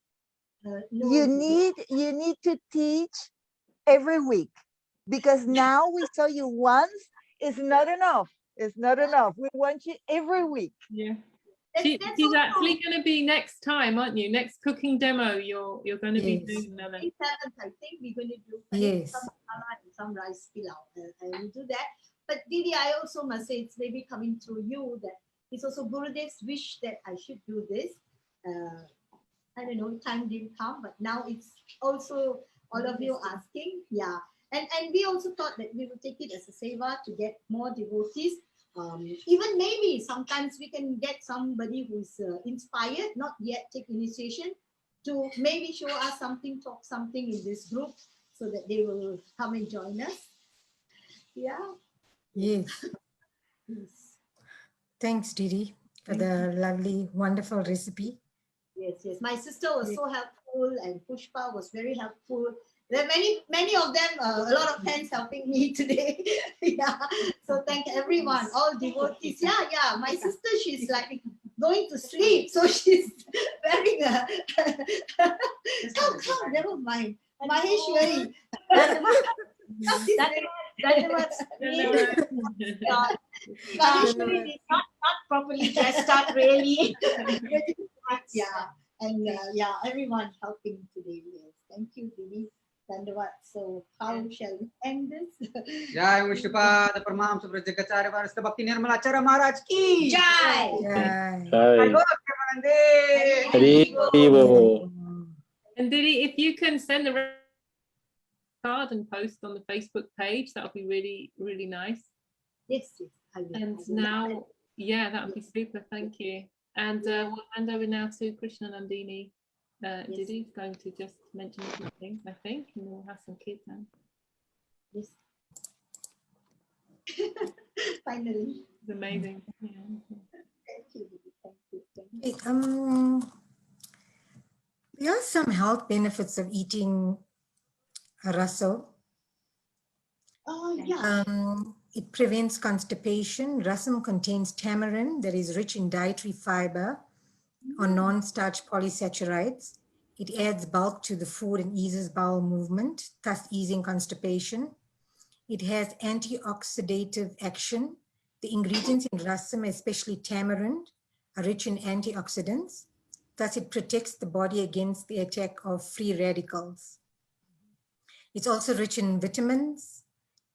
No, you need to teach every week, because now we saw you once. It's not enough. It's not enough. We want you every week. Yeah. She's actually going to be next time, aren't you? Next cooking demo, you're going to be doing another. I think we're going to do some rice pilau. I will do that. But Didi, I also must say, it's maybe coming through you that it's also Gurudev's wish that I should do this. I don't know, time didn't come, but now it's also all of you asking. Yeah. And we also thought that we would take it as a seva to get more devotees. Even maybe sometimes we can get somebody who's inspired, not yet take initiation, to maybe show us something, talk something in this group so that they will come and join us. Yeah. Yes. Yes. Thanks, Didi, for the lovely, wonderful recipe. Yes. My sister was so helpful, and Pushpa was very helpful. There are many of them, a lot of hands helping me today. Yeah. So thank everyone, all devotees. Yeah. My sister, she's like going to sleep, so she's wearing a. Come, never mind. Maheshwari. That was Rajeshwari is not properly dressed up, really. Yeah, and yeah, everyone helping today. Yes, thank you, Didi. Dandavat. So how shall we end this? Jai Vishnupada Paramam Subrajagacharya Varasta Bhakti Nirmala Acharya Maharaj ki Jai. Jai. Hari Bol. And Didi, if you can send the card and post on the Facebook page, that would be really, really nice. Yes, yes. And now, yeah, that would be super. Thank you. And we'll hand over now to Krishna Nandini. Didi is going to just mention a few things, I think, and we'll have some kirtan. Yes. Finally. It's amazing. Yeah. Thank you, Didi. Thank you. There are some health benefits of eating raso. Oh, yeah. It prevents constipation. Rasam contains tamarind that is rich in dietary fiber or non-starch polysaccharides. It adds bulk to the food and eases bowel movement, thus easing constipation. It has antioxidative action. The ingredients in rasam, especially tamarind, are rich in antioxidants. Thus, it protects the body against the attack of free radicals. It's also rich in vitamins.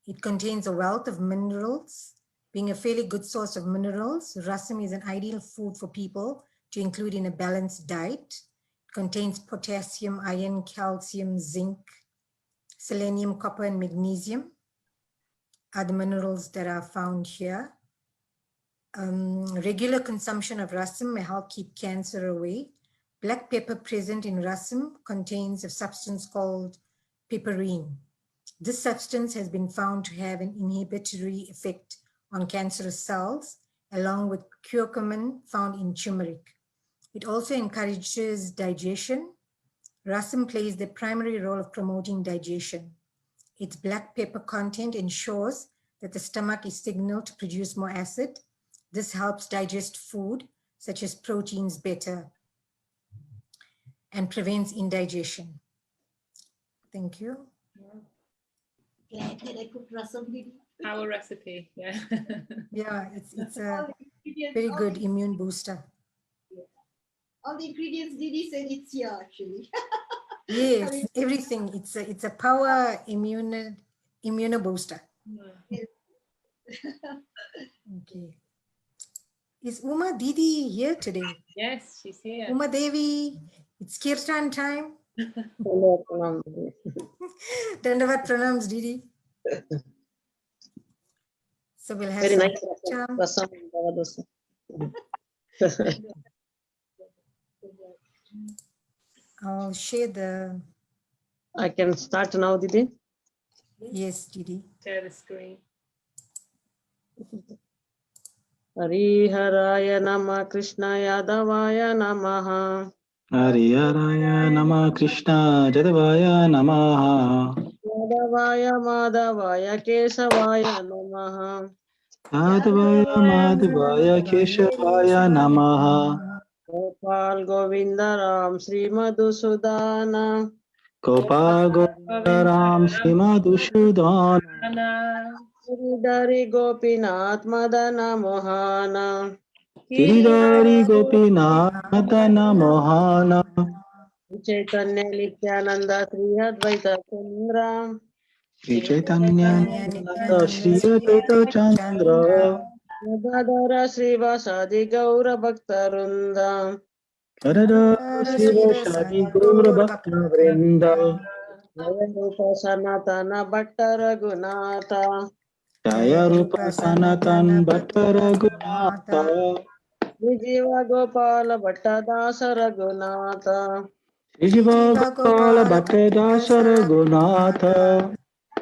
It contains a wealth of minerals. Being a fairly good source of minerals, rasam is an ideal food for people to include in a balanced diet. It contains potassium, iron, calcium, zinc, selenium, copper, and magnesium are the minerals that are found here. Regular consumption of rasam may help keep cancer away. Black pepper present in rasam contains a substance called piperine. This substance has been found to have an inhibitory effect on cancerous cells, along with curcumin found in turmeric. It also encourages digestion. Rasam plays the primary role of promoting digestion. Its black pepper content ensures that the stomach is signaled to produce more acid. This helps digest food, such as proteins, better and prevents indigestion. Thank you. Glad that I cooked rasam, Didi. Our recipe, yeah. Yeah, it's a very good immune booster. All the ingredients Didi said it's here actually. Yes, everything. It's a power immune booster. Yes. Okay. Is Uma Didi here today? Yes, she's here. Uma Devi, it's kirtan time. Dandavat pranams, Didi. So we'll have Very some nice. kirtan. Rasam and Rava Dosa. I'll share the. I can start now, Didi. Yes, Didi. Share the screen. Hariharaya Nama Krishna Yadavaya Namaha. Hariharaya Nama Krishna Jadavaya Namaha. Yadavaya Madhavaya Kesavaya Namaha. Yadavaya Madhavaya Keshavaya Namaha. Gopal Govinda Ram Sri Madhusudana. Gopal Govinda Ram Sri Madhusudana. Giridhari Gopinath Madana Mohana. Giridhari Gopinath Madana Mohana. Chaitanya Nityananda Sri Advaita Chandra. Sri Chaitanya Nityananda Sri Advaita Chandra. Gadadhara Srivasadi Gaura Bhaktarunda. Gadadhara Srivasadi Gaura Bhakta Vrinda. Jaya Rupa Sanatana Bhatta Raghunatha. Jaya Rupa Sanatan Bhatta Raghunatha. Vijiva Gopala Bhatta Dasa Raghunatha. Jiva Gopala Bhatta Dasa Raghunatha.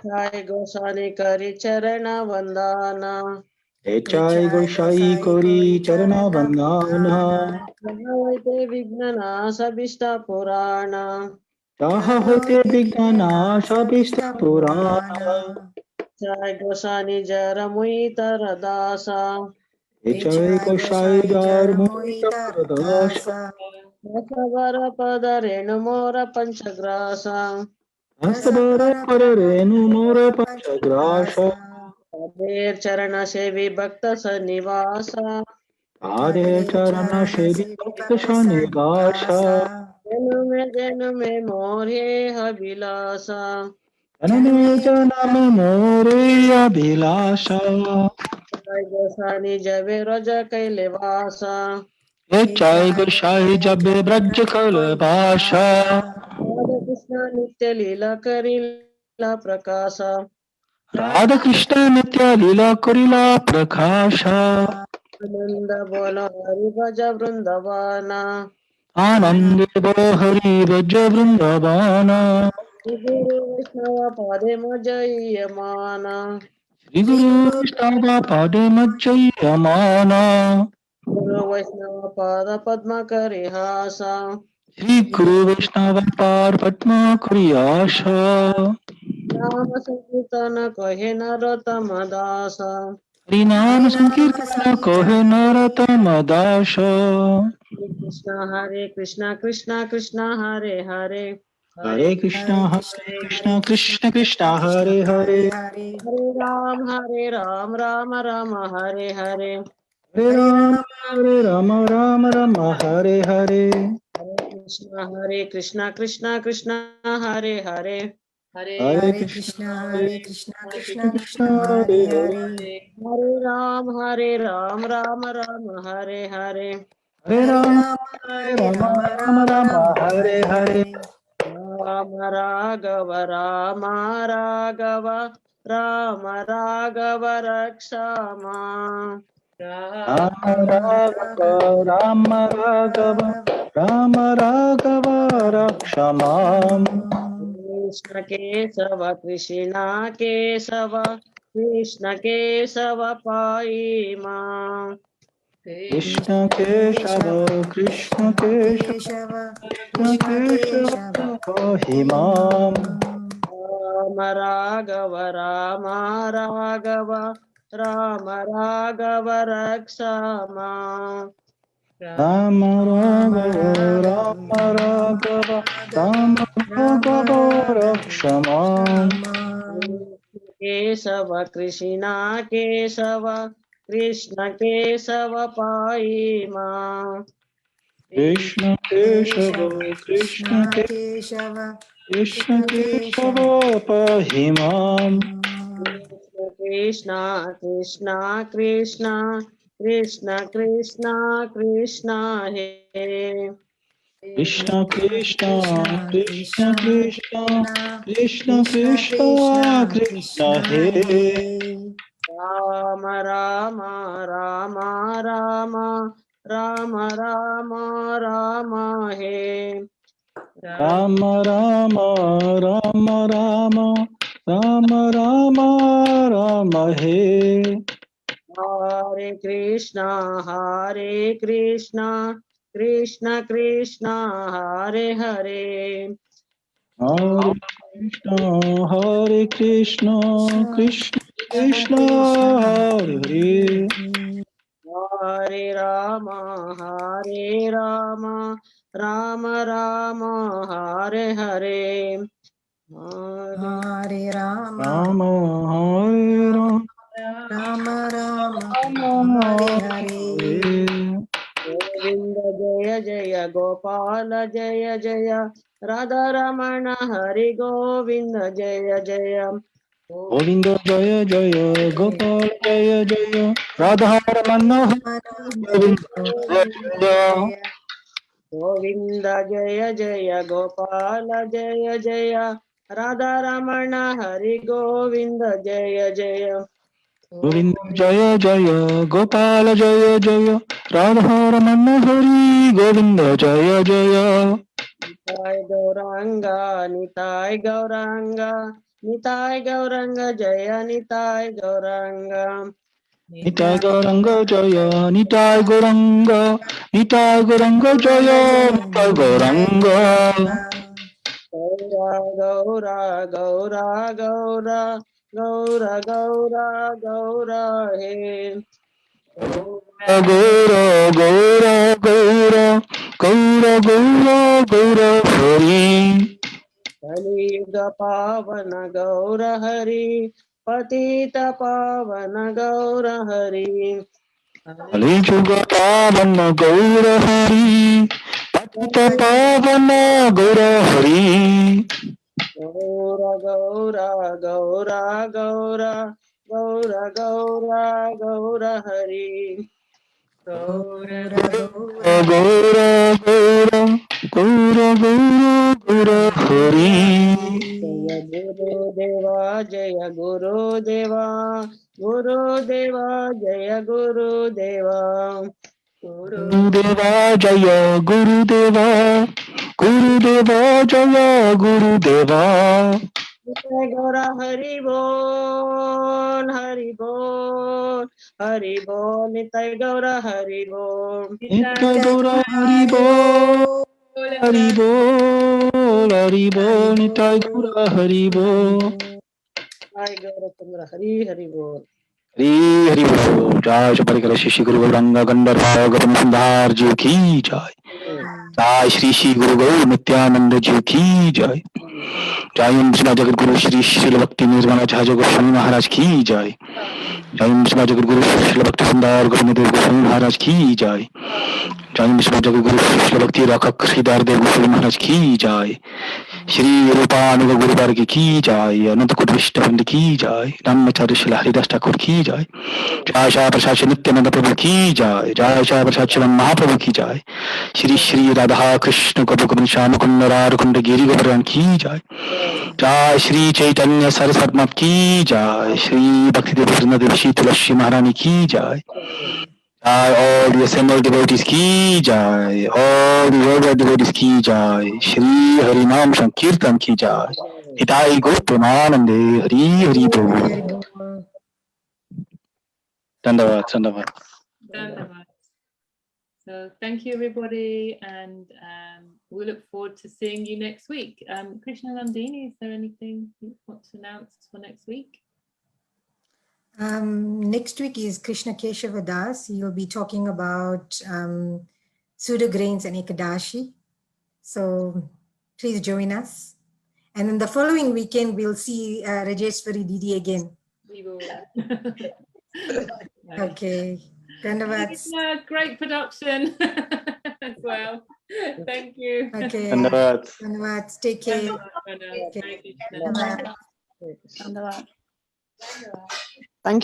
Jai Gosani Kari Charana Vandana. Echai Goshai Kori Charana Vandana. Jai Vignana Sabhishta Purana. Jaha hote Vignana Shabhishta Purana. Jai Gosani Jaramuyita Radasa. Echai Goshai Dharmoita Pradasha. Dasavara Pada Renumora Panchagrasa. Asabara pararenu mora panchagrasha. Adir charana sevi bhakta sanivasa. Ade charana shevi bhakta nivasha. Janume morhe habilasa. Janame janame more abhilasha. Gosani jabe raja kailevasa. Jai Gosai Jabe Braj Kal Bhasha. Radha Krishna nitya lila karila prakasa. Radha Krishna Nitya Lila Kurila Prakasha. Ananda bola hari bhaja vrindavana. Anande Bolo Hari Braja Vrindavana. Guru Vaishnava pade majayamana. Shri Guru Vaishnava Pade Majjayamana. Guru Vaishnava pada padma karihasa. Shri Guru Vaishnava Par Padma Kuriyasha. Nama Sankirtana kahe narotama dasa. Harinam Sankirtana Kohe Naratama Dasha. Hare Krishna, Krishna Krishna, Hare Hare. Hare Krishna, Krishna Krishna, Hare Hare. Hare Ram, Rama Rama, Hare Hare. Hare Rama, Rama Rama, Hare Hare. Hare Krishna, Krishna Krishna, Hare Hare. Hare Krishna, Krishna Krishna, Hare Hare. Hare Ram, Rama Rama, Hare Hare. Hare Rama, Rama Rama, Hare Hare. Rama Raghava, Rama Raghava, Rama Raghava Rakshama. Rama Raghava, Rama Raghava, Rama Raghava Rakshamam. Krishna Kesava, Krishna Kesava, Krishna Kesava Paima. Krishna Keshava, Krishna Keshava, Krishna Keshava Pahimam. Rama Raghava, Rama Raghava, Rama Raghava Rakshama. Rama Raghava, Rama Raghava, Rama Raghava Rakshamam. Kesava, Krishna Kesava, Krishna Kesava Paima. Krishna Keshava, Krishna Keshava, Krishna Keshava Pahimam. Krishna Krishna Krishna Krishna Krishna Krishna Hare. Krishna Krishna, Krishna Krishna, Krishna Krishna, Krishna Hare. Rama Rama Rama Rama Rama Rama Rama He. Rama Rama, Rama Rama, Rama Rama, Rama He. Hare Krishna Hare Krishna Krishna Krishna Hare Hare. Hare Krishna, Hare Krishna, Krishna Krishna, Hare Hare. Hare Rama, Hare Rama, Rama Rama, Hare Hare. Hare Rama, Rama, Hare Rama, Rama Rama, Rama, Hare Hare. Govinda Jaya Jaya Gopala Jaya Jaya Radha Ramana Hari Govinda Jaya Jaya Govinda Jaya Jaya, Gopal Jaya Jaya, Radha Govinda Jaya Jaya. Govinda Jaya Jaya Gopala Jaya Jaya Radha Ramana Hari Govinda Jaya Jaya Govinda Jaya Jaya, Gopal Jaya Jaya, Radha Ramana Hari, Govinda Jaya Jaya. Nitai Gauranga, Nitai Gauranga, Nitai Gauranga Jaya Nitai Gauranga. Nitai Gauranga Jaya, Nitai Gauranga, Nitai Gauranga Jaya, Nitai Gauranga. Gaura, Gaura, Gaura, Gaura, Gaura, Gaura, He. Gaura, Gaura, Gaura, Gaura, Gaura, Gaura, Hari. कलियुग पावन गौर हरि पतित पावन गौर हरि कलियुग पावन गौर हरि पतित पावन गौर हरि गौर गौर गौर गौर गौर गौर गौर हरि गौर गौर गौर गौर गौर हरि जय गुरुदेवा जय गुरुदेवा गुरुदेवा जय गुरुदेवा गुरुदेवा जय गुरुदेवा गुरुदेवा जय गुरुदेवा जय गौर हरि बोल हरि बोल हरि बोल निताय गौर हरि बोल नित्य गौर हरि बोल हरि बोल हरि बोल नित्य गौर हरि बोल जय गौरचंद्र हरि हरि बोल हरि हरि बोल। जय श्री परिकर श्री गुरु गौरंग गंधर्व गौतम सुंदर जी की जय। जय श्री गुरु गौर नित्यानंद जी की जय। जय श्री जगत गुरु श्री श्री भक्ति निर्मलाचार्य गोस्वामी महाराज की जय। जय श्री जगत गुरु श्री भक्ति सुंदर गोविंद गोस्वामी महाराज की जय। जय श्री जगत गुरु श्री भक्ति रखक श्रीधर देव गोस्वामी महाराज की जय। श्री रूपानुग गुरुवर्ग की जय। अनंत कुट विष्णु की जय। ब्रह्मचार्य श्री हरिदास ठाकुर की जय। जय शाह प्रसाद नित्यानंद प्रभु की जय। जय शाह प्रसाद शिवन महाप्रभु की जय। श्री श्री राधा कृष्ण गोप श्याम कुंड राकुंड गिरी गोवर्धन की जय। जय श्री चैतन्य सरस्वती माता की जय। श्री भक्तिदेव वृंदादेव श्री तुलसी महारानी की जय। Jai all the assembled devotees ki jai, all the worldwide devotees ki jai, Shri Harinam Sankirtan ki jai, Hitai Guru Premanande, Hari Hari Bol. Dandavad, Dandavad. Dandavad. So thank you everybody, and we look forward to seeing you next week. Krishna Nandini, is there anything you want to announce for next week? Next week is Krishna Keshava Das. He'll be talking about pseudo grains and Ekadashi. So please join us. And then the following weekend, we'll see Rajeswary Didi again. We will. Okay. Dandavad. Great production as well. Thank you. Okay. Dandavad. Dandavad. Take care. Dandavad. Okay. Dandavad. Thank you.